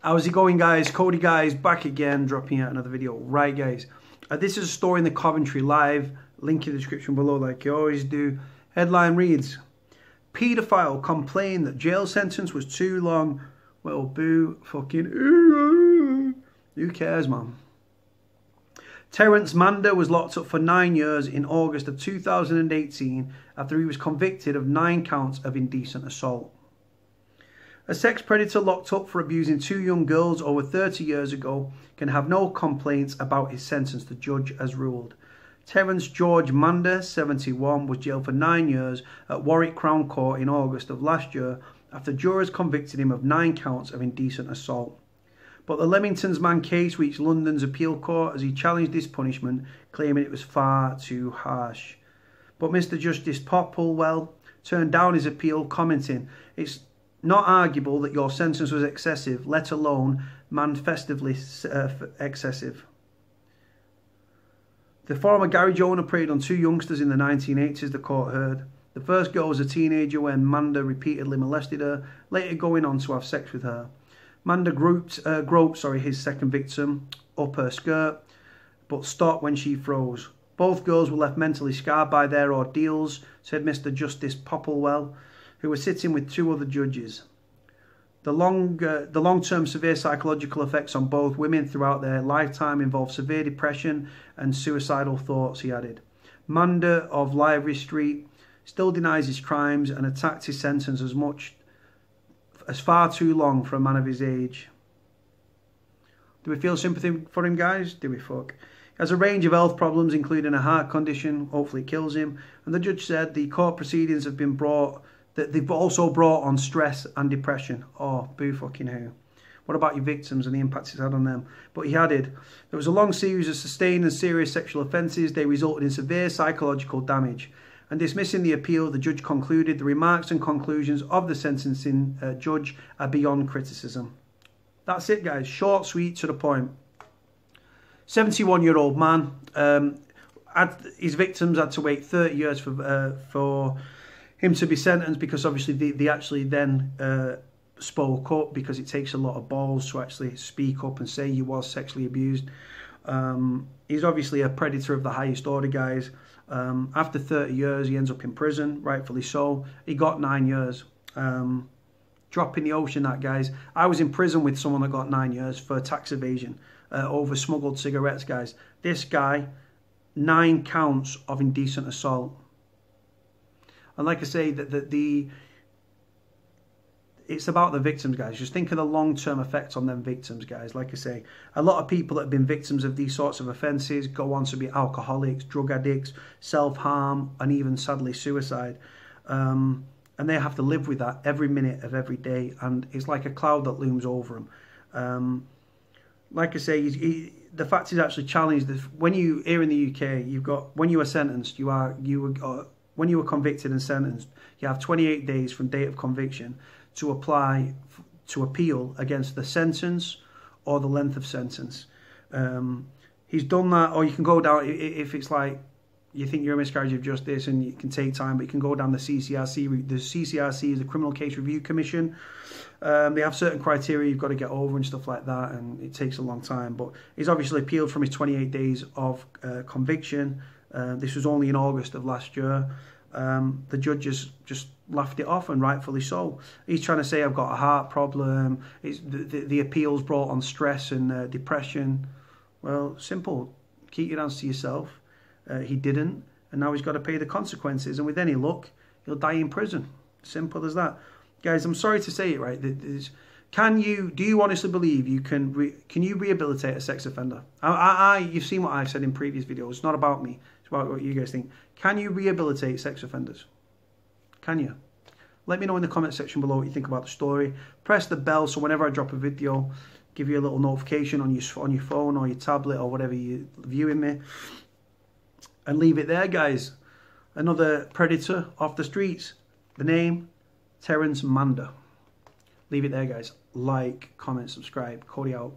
How's it going, guys? Cody, guys, back again, dropping out another video. Right, guys, this is a story in the Coventry Live. Link in the description below, like you always do. Headline reads: Paedophile complained that jail sentence was too long. Well, boo, fucking who cares, man? Terence Mander was locked up for 9 years in August of 2018 after he was convicted of 9 counts of indecent assault. A sex predator locked up for abusing 2 young girls over 30 years ago can have no complaints about his sentence, the judge has ruled. Terence George Mander, 71, was jailed for 9 years at Warwick Crown Court in August of last year after jurors convicted him of 9 counts of indecent assault. But the Leamington's man case reached London's appeal court as he challenged this punishment, claiming it was far too harsh. But Mr. Justice Popplewell turned down his appeal, commenting, "It's not arguable that your sentence was excessive, let alone manifestly excessive." The former garage owner preyed on 2 youngsters in the 1980s, the court heard. The first girl was a teenager when Mander repeatedly molested her, later going on to have sex with her. Mander groped his second victim up her skirt, but stopped when she froze. Both girls were left mentally scarred by their ordeals, said Mr. Justice Popplewell, who was sitting with 2 other judges. The long-term severe psychological effects on both women throughout their lifetime involve severe depression and suicidal thoughts, he added. Mander of Livery Street still denies his crimes and attacked his sentence as far too long for a man of his age. Do we feel sympathy for him, guys? Do we fuck? He has a range of health problems, including a heart condition. Hopefully it kills him. And the judge said the court proceedings have been they've also brought on stress and depression. Oh, boo fucking who. What about your victims and the impact it's had on them? But he added, there was a long series of sustained and serious sexual offences. They resulted in severe psychological damage. And dismissing the appeal, the judge concluded the remarks and conclusions of the sentencing judge are beyond criticism. That's it, guys. Short, sweet, to the point. 71-year-old man. His victims had to wait 30 years for him to be sentenced, because obviously they actually then spoke up, because it takes a lot of balls to actually speak up and say you was sexually abused. He's obviously a predator of the highest order, guys. After 30 years, he ends up in prison, rightfully so. He got 9 years. Drop in the ocean, that, guys. I was in prison with someone that got 9 years for tax evasion over smuggled cigarettes, guys. This guy, 9 counts of indecent assault. And like I say, it's about the victims, guys. Just think of the long-term effects on them victims, guys. Like I say, a lot of people that have been victims of these sorts of offences go on to be alcoholics, drug addicts, self-harm, and even, sadly, suicide. And they have to live with that every minute of every day. And it's like a cloud that looms over them. Like I say, the fact is actually challenged. When you, here in the UK, you've got, when you are sentenced, when you were convicted and sentenced, you have 28 days from date of conviction to apply to appeal against the sentence or the length of sentence. He's done that, or you can go down, if it's like you think you're a miscarriage of justice and it can take time, but you can go down the CCRC route. The CCRC is the Criminal Case Review Commission. They have certain criteria you've got to get over and stuff like that, and it takes a long time. But he's obviously appealed from his 28 days of conviction. This was only in August of last year. The judge just laughed it off, and rightfully so. He's trying to say, I've got a heart problem. The appeals brought on stress and depression. Well, simple. Keep your hands to yourself. He didn't, and now he's got to pay the consequences. And with any luck, he'll die in prison. Simple as that. Guys, I'm sorry to say it, right? Do you honestly believe you can you rehabilitate a sex offender? You've seen what I've said in previous videos. It's not about me. It's about what you guys think. Can you rehabilitate sex offenders? Can you? Let me know in the comment section below what you think about the story. Press the bell so whenever I drop a video, give you a little notification on your phone or your tablet or whatever you're viewing me. And leave it there, guys. Another predator off the streets. The name, Terence Mander. Leave it there, guys. Like, comment, subscribe. Cody out.